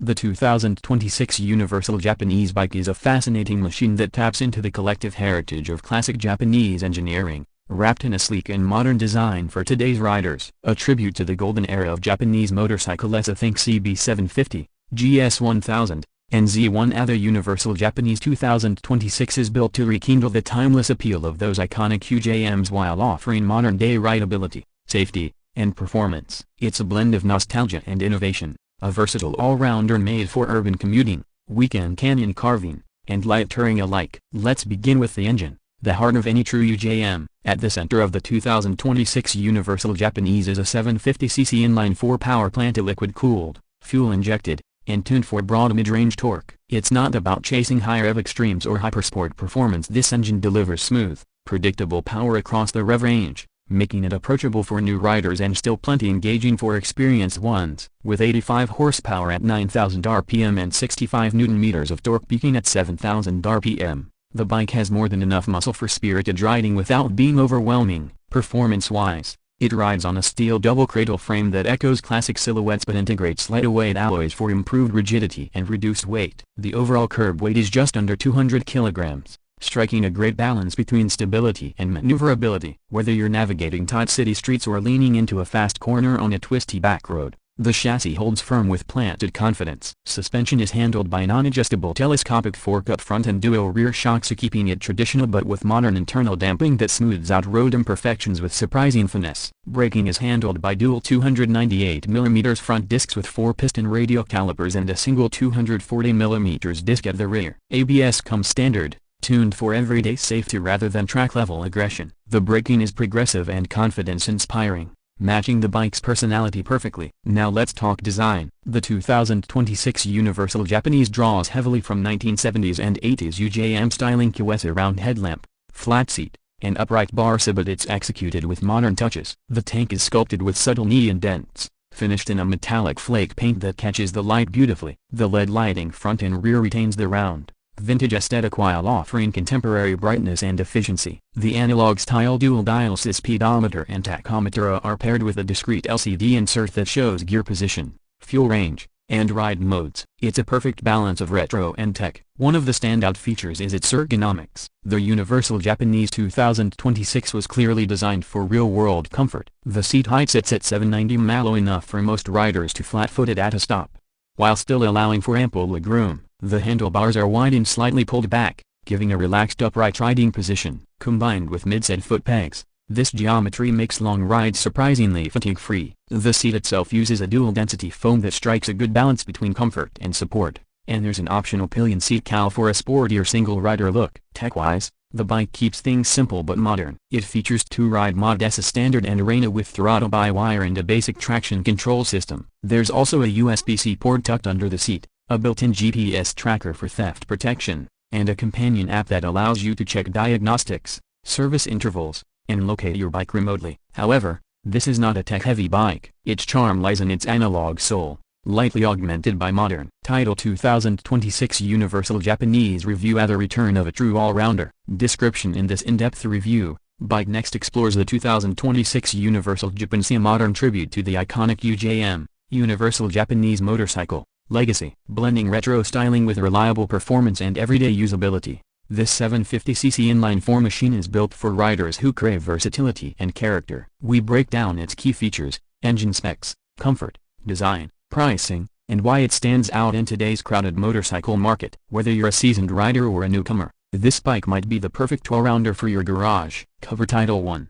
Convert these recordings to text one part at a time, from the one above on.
The 2026 Universal Japanese Bike is a fascinating machine that taps into the collective heritage of classic Japanese engineering, wrapped in a sleek and modern design for today's riders. A tribute to the golden era of Japanese motorcycles. Think CB750, GS1000, and Z1. The Universal Japanese 2026 is built to rekindle the timeless appeal of those iconic UJMs while offering modern-day rideability, safety, and performance. It's a blend of nostalgia and innovation, a versatile all-rounder made for urban commuting, weekend canyon carving, and light touring alike. Let's begin with the engine, the heart of any true UJM. At the center of the 2026 Universal Japanese is a 750cc inline-four power plant, liquid-cooled, fuel-injected, and tuned for broad mid-range torque. It's not about chasing high-rev extremes or hypersport performance. This engine delivers smooth, predictable power across the rev range, making it approachable for new riders and still plenty engaging for experienced ones. With 85 horsepower at 9,000 rpm and 65 Nm of torque peaking at 7,000 rpm, the bike has more than enough muscle for spirited riding without being overwhelming. Performance-wise, it rides on a steel double cradle frame that echoes classic silhouettes but integrates lightweight alloys for improved rigidity and reduced weight. The overall curb weight is just under 200 kilograms. Striking a great balance between stability and maneuverability. Whether you're navigating tight city streets or leaning into a fast corner on a twisty back road, the chassis holds firm with planted confidence. Suspension is handled by non-adjustable telescopic fork up front and dual rear shocks, keeping it traditional but with modern internal damping that smooths out road imperfections with surprising finesse. Braking is handled by dual 298mm front discs with 4-piston radial calipers and a single 240mm disc at the rear. ABS comes standard, tuned for everyday safety rather than track-level aggression. The braking is progressive and confidence-inspiring, matching the bike's personality perfectly. Now let's talk design. The 2026 Universal Japanese draws heavily from 1970s and 80s UJM styling. QS round headlamp, flat seat, and upright bars, but it's executed with modern touches. The tank is sculpted with subtle knee indents, finished in a metallic flake paint that catches the light beautifully. The LED lighting front and rear retains the round, vintage aesthetic while offering contemporary brightness and efficiency. The analog-style dual-dial speedometer and tachometer are paired with a discrete LCD insert that shows gear position, fuel range, and ride modes. It's a perfect balance of retro and tech. One of the standout features is its ergonomics. The Universal Japanese 2026 was clearly designed for real-world comfort. The seat height sits at 790 mm, enough for most riders to flat-foot it at a stop, while still allowing for ample legroom. The handlebars are wide and slightly pulled back, giving a relaxed upright riding position. Combined with mid-set foot pegs, this geometry makes long rides surprisingly fatigue-free. The seat itself uses a dual-density foam that strikes a good balance between comfort and support, and there's an optional pillion seat cowl for a sportier single-rider look. Tech-wise, the bike keeps things simple but modern. It features 2 ride modes as standard and Arena with throttle-by-wire and a basic traction control system. There's also a USB-C port tucked under the seat, a built-in GPS tracker for theft protection, and a companion app that allows you to check diagnostics, service intervals, and locate your bike remotely. However, this is not a tech-heavy bike. Its charm lies in its analog soul, lightly augmented by modern. Title 2026 Universal Japanese Review. The return of a true all-rounder. Description: in this in-depth review, BikeNext explores the 2026 Universal Japanese, a modern tribute to the iconic UJM, Universal Japanese motorcycle legacy. Blending retro styling with reliable performance and everyday usability, this 750cc inline-four machine is built for riders who crave versatility and character. We break down its key features, engine specs, comfort, design, pricing, and why it stands out in today's crowded motorcycle market. Whether you're a seasoned rider or a newcomer, this bike might be the perfect all-rounder for your garage. Covertitle 1.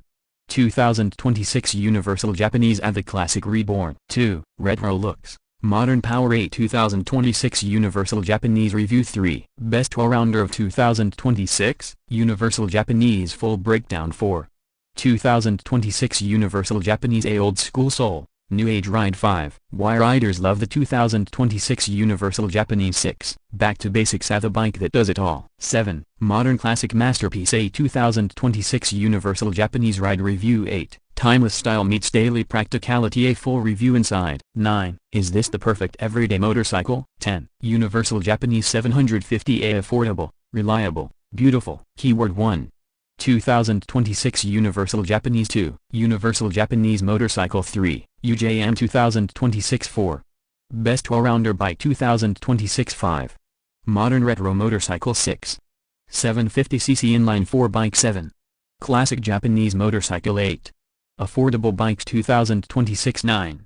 2026 Universal Japanese. The classic Reborn. 2. Retro looks, modern power. 8. 2026 Universal Japanese Review. 3. Best all-rounder of 2026, Universal Japanese Full Breakdown. 4. 2026 Universal Japanese A Old School Soul, New Age Ride. 5. Why riders love the 2026 Universal Japanese. 6. Back to basics. The bike that does it all. 7. Modern classic masterpiece. A 2026 Universal Japanese Ride Review. 8. Timeless style meets daily practicality. A full review inside. 9. Is this the perfect everyday motorcycle? 10. Universal Japanese 750A. Affordable, reliable, beautiful. Keyword 1. 2026 Universal Japanese. 2. Universal Japanese Motorcycle. 3. UJM 2026. 4. Best All-Rounder Bike 2026 5. Modern Retro Motorcycle 6. 750cc inline-four bike 7. Classic Japanese motorcycle 8. Affordable bikes 2026 9.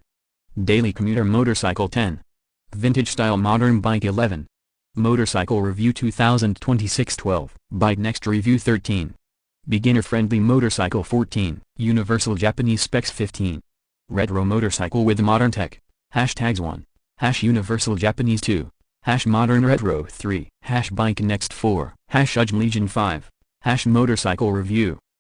Daily commuter motorcycle 10. Vintage style modern bike 11. Motorcycle review 2026 12. BikeNext review 13. Beginner friendly motorcycle 14. Universal Japanese specs 15. Retro motorcycle with modern tech. Hashtags 1. Universal Japanese 2. Modern retro 3. BikeNext 4. Legion 5. Motorcycle review.